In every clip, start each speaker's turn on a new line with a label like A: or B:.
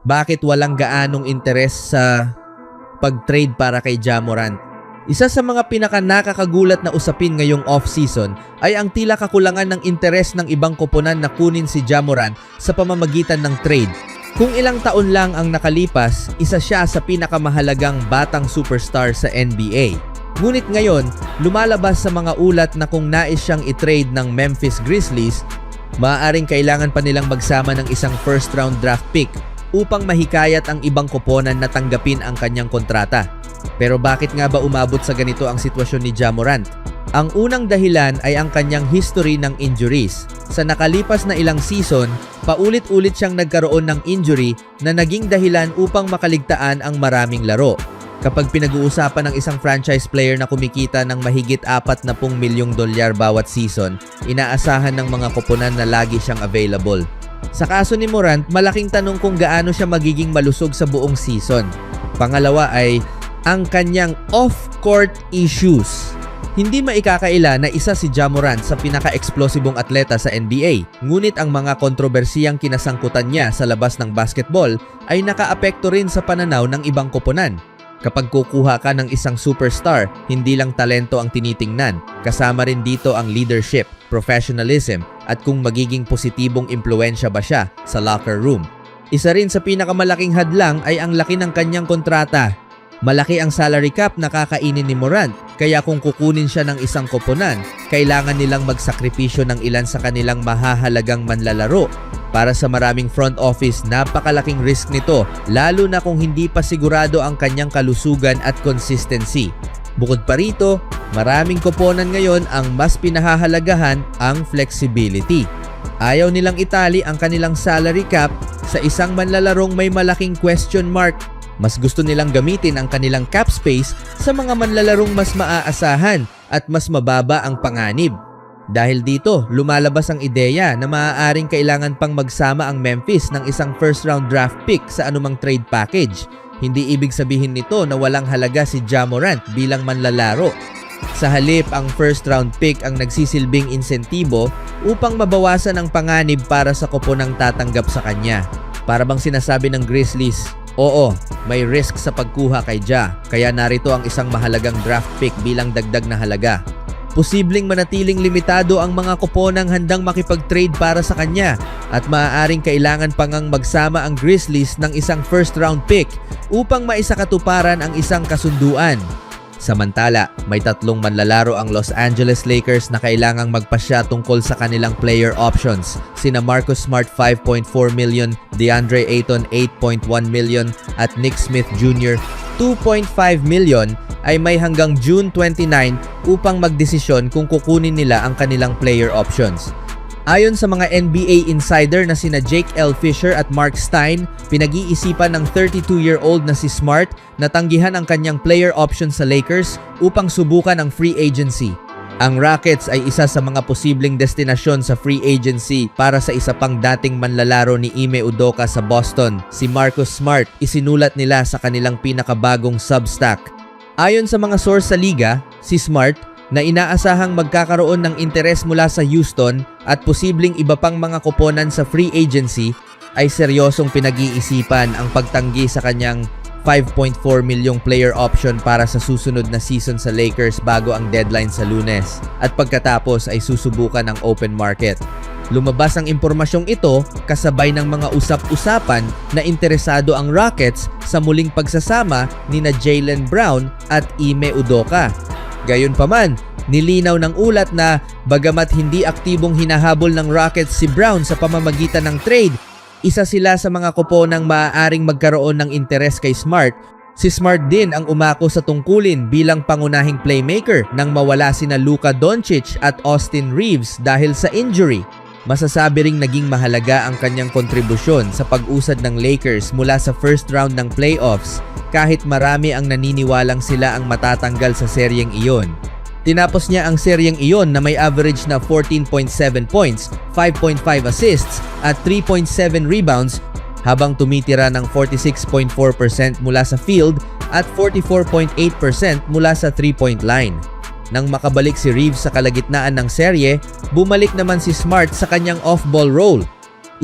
A: bakit walang gaanong interes sa pag-trade para kay Ja Morant. Isa sa mga pinaka-nakakagulat na usapin ngayong off-season ay ang tila kakulangan ng interes ng ibang koponan na kunin si Ja Morant sa pamamagitan ng trade. Kung ilang taon lang ang nakalipas, isa siya sa pinakamahalagang batang superstar sa NBA. Ngunit ngayon, lumalabas sa mga ulat na kung nais siyang i-trade ng Memphis Grizzlies, maaaring kailangan pa nilang magsama ng isang first-round draft pick upang mahikayat ang ibang koponan na tanggapin ang kanyang kontrata. Pero bakit nga ba umabot sa ganito ang sitwasyon ni Ja Morant? Ang unang dahilan ay ang kanyang history ng injuries. Sa nakalipas na ilang season, paulit-ulit siyang nagkaroon ng injury na naging dahilan upang makaligtaan ang maraming laro. Kapag pinag-uusapan ng isang franchise player na kumikita ng mahigit $40 milyong bawat season, inaasahan ng mga koponan na lagi siyang available. Sa kaso ni Morant, malaking tanong kung gaano siya magiging malusog sa buong season. Pangalawa ay ang kanyang off-court issues. Hindi maikakaila na isa si Ja Morant sa pinaka-eksplosibong atleta sa NBA, ngunit ang mga kontrobersiyang kinasangkutan niya sa labas ng basketball ay nakaapekto rin sa pananaw ng ibang koponan. Kapag kukuha ka ng isang superstar, hindi lang talento ang tinitingnan, kasama rin dito ang leadership, professionalism, at kung magiging positibong impluensya ba siya sa locker room. Isa rin sa pinakamalaking hadlang ay ang laki ng kanyang kontrata. Malaki ang salary cap na kakainin ni Morant, kaya kung kukunin siya ng isang koponan, kailangan nilang magsakripisyo ng ilan sa kanilang mahahalagang manlalaro. Para sa maraming front office, napakalaking risk nito, lalo na kung hindi pa sigurado ang kanyang kalusugan at consistency. Bukod pa rito, maraming koponan ngayon ang mas pinahahalagahan ang flexibility. Ayaw nilang itali ang kanilang salary cap sa isang manlalarong may malaking question mark. Mas gusto nilang gamitin ang kanilang cap space sa mga manlalarong mas maaasahan at mas mababa ang panganib. Dahil dito, lumalabas ang ideya na maaaring kailangan pang magsama ang Memphis ng isang first-round draft pick sa anumang trade package. Hindi ibig sabihin nito na walang halaga si Ja Morant bilang manlalaro. Sa halip, ang first-round pick ang nagsisilbing insentibo upang mabawasan ang panganib para sa koponang tatanggap sa kanya. Para bang sinasabi ng Grizzlies, oo, may risk sa pagkuha kay Ja, kaya narito ang isang mahalagang draft pick bilang dagdag na halaga. Posibleng manatiling limitado ang mga koponang handang makipag-trade para sa kanya at maaaring kailangan pa ngang magsama ang Grizzlies ng isang first-round pick upang maisakatuparan ang isang kasunduan. Samantala, may 3 manlalaro ang Los Angeles Lakers na kailangang magpasya tungkol sa kanilang player options. Sina Marcus Smart 5.4 million, DeAndre Ayton 8.1 million at Nick Smith Jr. 2.5 million ay may hanggang June 29 upang magdesisyon kung kukunin nila ang kanilang player options. Ayon sa mga NBA insider na sina Jake L. Fisher at Mark Stein, pinag-iisipan ng 32-year-old na si Smart na tanggihan ang kanyang player option sa Lakers upang subukan ang free agency. Ang Rockets ay isa sa mga posibleng destinasyon sa free agency para sa isa pang dating manlalaro ni Ime Udoka sa Boston, si Marcus Smart, isinulat nila sa kanilang pinakabagong Substack. Ayon sa mga source sa liga, si Smart na inaasahang magkakaroon ng interes mula sa Houston at posibleng iba pang mga koponan sa free agency ay seryosong pinag-iisipan ang pagtanggi sa kanyang 5.4 milyong player option para sa susunod na season sa Lakers bago ang deadline sa Lunes at pagkatapos ay susubukan ang open market. Lumabas ang impormasyong ito kasabay ng mga usap-usapan na interesado ang Rockets sa muling pagsasama nina Jaylen Brown at Ime Udoka. Gayunpaman, nilinaw ng ulat na bagamat hindi aktibong hinahabol ng Rockets si Brown sa pamamagitan ng trade, isa sila sa mga koponang maaaring magkaroon ng interes kay Smart. Si Smart din ang umako sa tungkulin bilang pangunahing playmaker nang mawala sina Luka Doncic at Austin Reeves dahil sa injury. Masasabi ring naging mahalaga ang kanyang kontribusyon sa pag-usad ng Lakers mula sa first round ng playoffs kahit marami ang naniniwalang sila ang matatanggal sa seryeng iyon. Tinapos niya ang seryeng iyon na may average na 14.7 points, 5.5 assists at 3.7 rebounds habang tumitira ng 46.4% mula sa field at 44.8% mula sa 3-point line. Nang makabalik si Reeves sa kalagitnaan ng serye, bumalik naman si Smart sa kanyang off-ball role.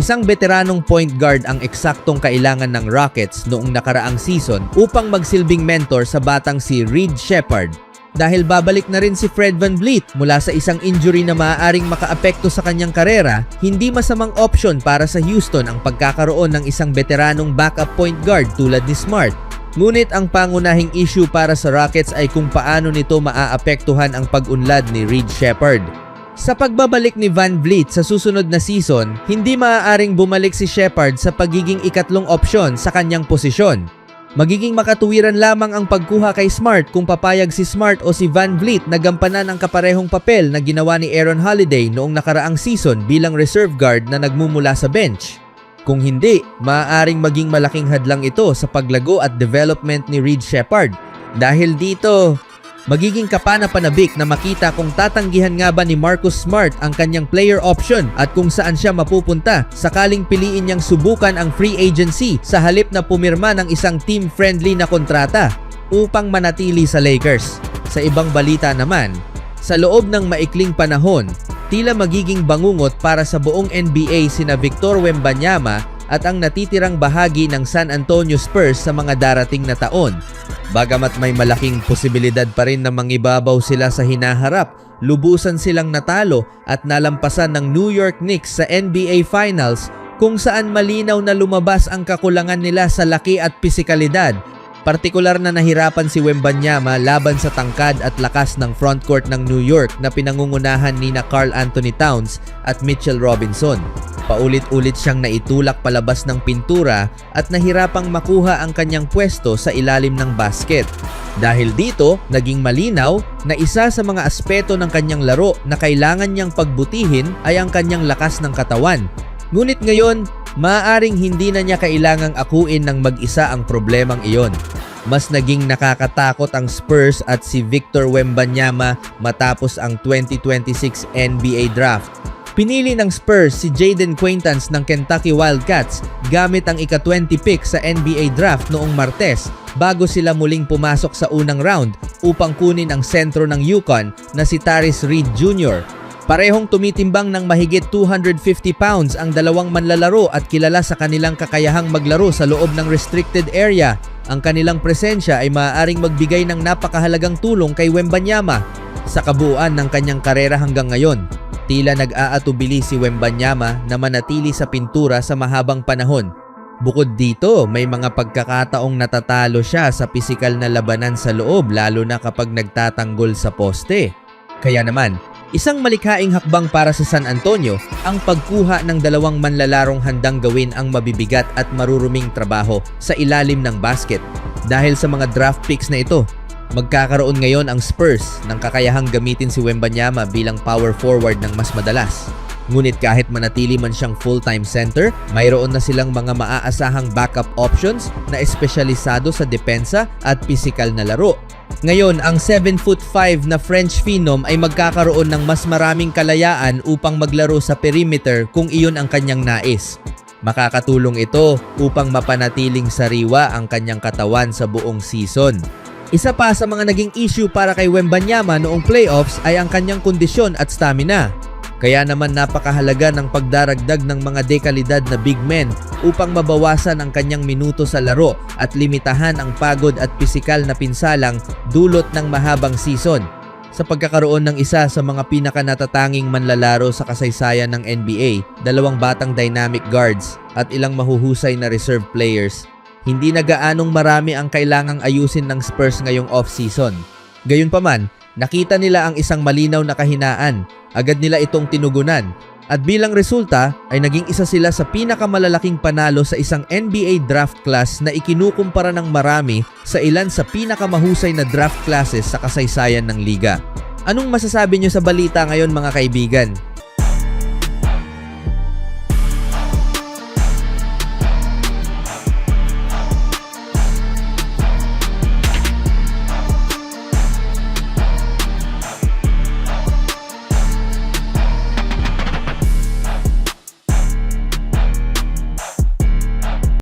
A: Isang veteranong point guard ang eksaktong kailangan ng Rockets noong nakaraang season upang magsilbing mentor sa batang si Reed Sheppard. Dahil babalik na rin si Fred VanVleet mula sa isang injury na maaaring makaapekto sa kanyang karera, hindi masamang option para sa Houston ang pagkakaroon ng isang veteranong backup point guard tulad ni Smart. Ngunit ang pangunahing issue para sa Rockets ay kung paano nito maaapektuhan ang pag-unlad ni Reed Sheppard. Sa pagbabalik ni VanVleet sa susunod na season, hindi maaaring bumalik si Sheppard sa pagiging ikatlong opsyon sa kanyang posisyon. Magiging makatuwiran lamang ang pagkuha kay Smart kung papayag si Smart o si VanVleet na gampanan ang kaparehong papel na ginawa ni Aaron Holiday noong nakaraang season bilang reserve guard na nagmumula sa bench. Kung hindi, maaaring maging malaking hadlang ito sa paglago at development ni Reed Sheppard. Dahil dito, magiging kapana-panabik na makita kung tatanggihan nga ba ni Marcus Smart ang kanyang player option at kung saan siya mapupunta sakaling piliin niyang subukan ang free agency sa halip na pumirma ng isang team-friendly na kontrata upang manatili sa Lakers. Sa ibang balita naman, sa loob ng maikling panahon, tila magiging bangungot para sa buong NBA sina Victor Wembanyama at ang natitirang bahagi ng San Antonio Spurs sa mga darating na taon. Bagamat may malaking posibilidad pa rin na mangibabaw sila sa hinaharap, lubusan silang natalo at nalampasan ng New York Knicks sa NBA Finals kung saan malinaw na lumabas ang kakulangan nila sa laki at pisikalidad. Partikular na nahirapan si Wembanyama laban sa tangkad at lakas ng frontcourt ng New York na pinangungunahan ni Karl Anthony Towns at Mitchell Robinson. Paulit-ulit siyang naitulak palabas ng pintura at nahirapang makuha ang kanyang pwesto sa ilalim ng basket. Dahil dito, naging malinaw na isa sa mga aspeto ng kanyang laro na kailangan niyang pagbutihin ay ang kanyang lakas ng katawan. Ngunit ngayon, maaaring hindi na niya kailangang akuin ng mag-isa ang problemang iyon. Mas naging nakakatakot ang Spurs at si Victor Wembanyama matapos ang 2026 NBA Draft. Pinili ng Spurs si Jaden Quaintance ng Kentucky Wildcats gamit ang ika-20 pick sa NBA Draft noong Martes bago sila muling pumasok sa unang round upang kunin ang sentro ng UConn na si Tyrese Reed Jr. Parehong tumitimbang ng mahigit 250 pounds ang dalawang manlalaro at kilala sa kanilang kakayahang maglaro sa loob ng restricted area. Ang kanilang presensya ay maaaring magbigay ng napakahalagang tulong kay Wembanyama sa kabuuan ng kanyang karera hanggang ngayon. Tila nag-aatubili si Wembanyama na manatili sa pintura sa mahabang panahon. Bukod dito, may mga pagkakataong natatalo siya sa pisikal na labanan sa loob lalo na kapag nagtatanggol sa poste. Kaya naman, isang malikhaing hakbang para sa San Antonio ang pagkuha ng dalawang manlalarong handang gawin ang mabibigat at maruruming trabaho sa ilalim ng basket. Dahil sa mga draft picks na ito, magkakaroon ngayon ang Spurs ng kakayahang gamitin si Wembanyama bilang power forward ng mas madalas. Ngunit kahit manatili man siyang full-time center, mayroon na silang mga maaasahang backup options na espesyalisado sa depensa at pisikal na laro. Ngayon, ang 7'5" na French phenom ay magkakaroon ng mas maraming kalayaan upang maglaro sa perimeter kung iyon ang kanyang nais. Makakatulong ito upang mapanatiling sariwa ang kanyang katawan sa buong season. Isa pa sa mga naging issue para kay Wembanyama noong playoffs ay ang kanyang kondisyon at stamina. Kaya naman napakahalaga ng pagdaragdag ng mga dekalidad na big men upang mabawasan ang kanyang minuto sa laro at limitahan ang pagod at pisikal na pinsalang dulot ng mahabang season. Sa pagkakaroon ng isa sa mga pinakanatatanging manlalaro sa kasaysayan ng NBA, dalawang batang dynamic guards at ilang mahuhusay na reserve players, hindi na gaanong marami ang kailangang ayusin ng Spurs ngayong off-season. Gayunpaman, nakita nila ang isang malinaw na kahinaan. Agad nila itong tinugunan. At bilang resulta ay naging isa sila sa pinakamalalaking panalo sa isang NBA draft class na ikinukumpara ng marami sa ilan sa pinakamahusay na draft classes sa kasaysayan ng liga. Anong masasabi nyo sa balita ngayon mga kaibigan?